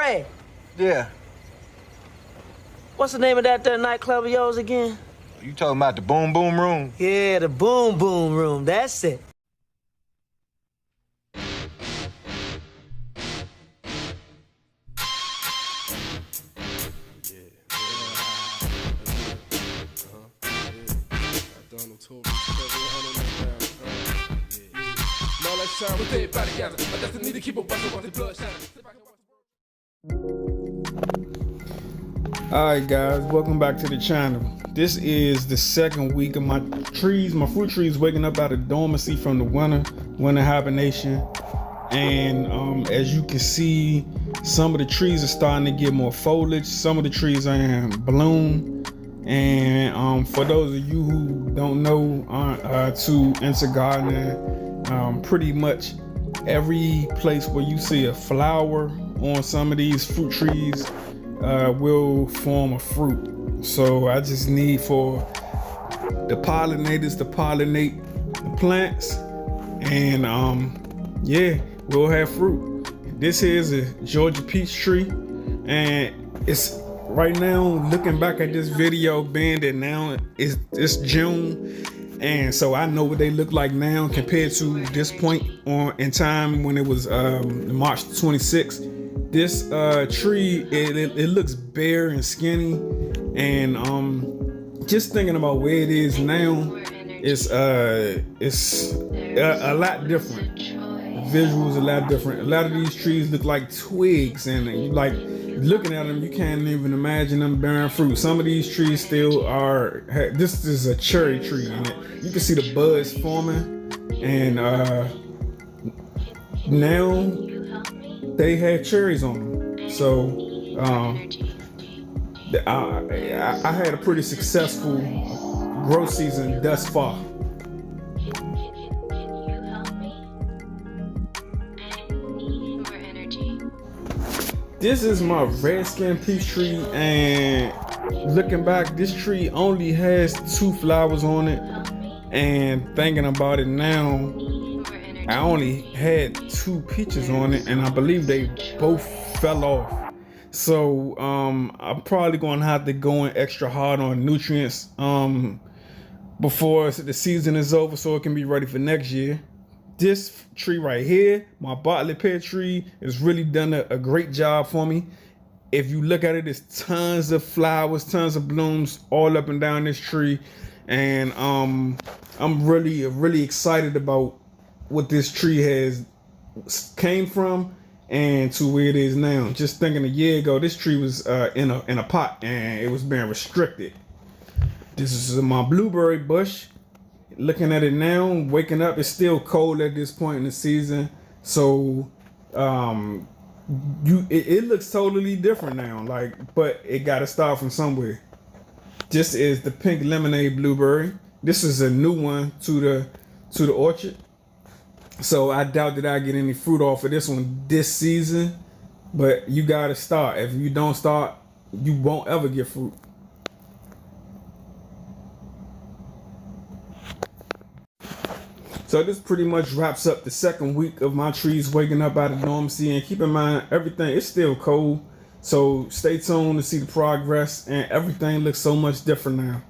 Ray, Yeah. what's the name of that nightclub of yours again? You talking about the Boom Boom Room? Yeah, the Boom Boom Room. That's it. Alright guys, welcome back to the channel. This is the second week of my fruit trees waking up out of dormancy from the winter hibernation. And as you can see, some of the trees are starting to get more foliage. Some of the trees are in bloom. And for those of you who don't know into gardening, pretty much every place where you see a flower on some of these fruit trees will form a fruit. So I just need for the pollinators to pollinate the plants, and yeah, we'll have fruit. This here is a Georgia peach tree, and it's right now, looking back at this video, being that now it's June, and so I know what they look like now compared to this point in time when it was March 26th. This tree, it looks bare and skinny, and just thinking about where it is now, it's a lot different. Visuals a lot different. A lot of these trees look like twigs, and you like looking at them, you can't even imagine them bearing fruit. Some of these trees still are. This is a cherry tree, and you can see the buds forming, and now they had cherries on them. So I had a pretty successful growth season thus far. This is my redskin peach tree, and looking back, this tree only has 2 flowers on it, and thinking about it now, I only had 2 peaches on it, and I believe they both fell off. So I'm probably gonna have to go in extra hard on nutrients before the season is over, so it can be ready for next year. This tree right here, my Bartlett pear tree, has really done a great job for me. If you look at it, there's tons of flowers, tons of blooms all up and down this tree, and I'm really excited about what this tree has came from and to where it is now. Just thinking a year ago, this tree was in a pot and it was being restricted. This is my blueberry bush. Looking at it now, waking up, it's still cold at this point in the season, so it looks totally different now, but it got to start from somewhere. This is the pink lemonade blueberry. This is a new one to the orchard, so I doubt that I get any fruit off of this one this season, but you got to start. If you don't start, you won't ever get fruit. So this pretty much wraps up the second week of my trees waking up out of dormancy. And keep in mind, everything is still cold, so stay tuned to see the progress, and everything looks so much different now.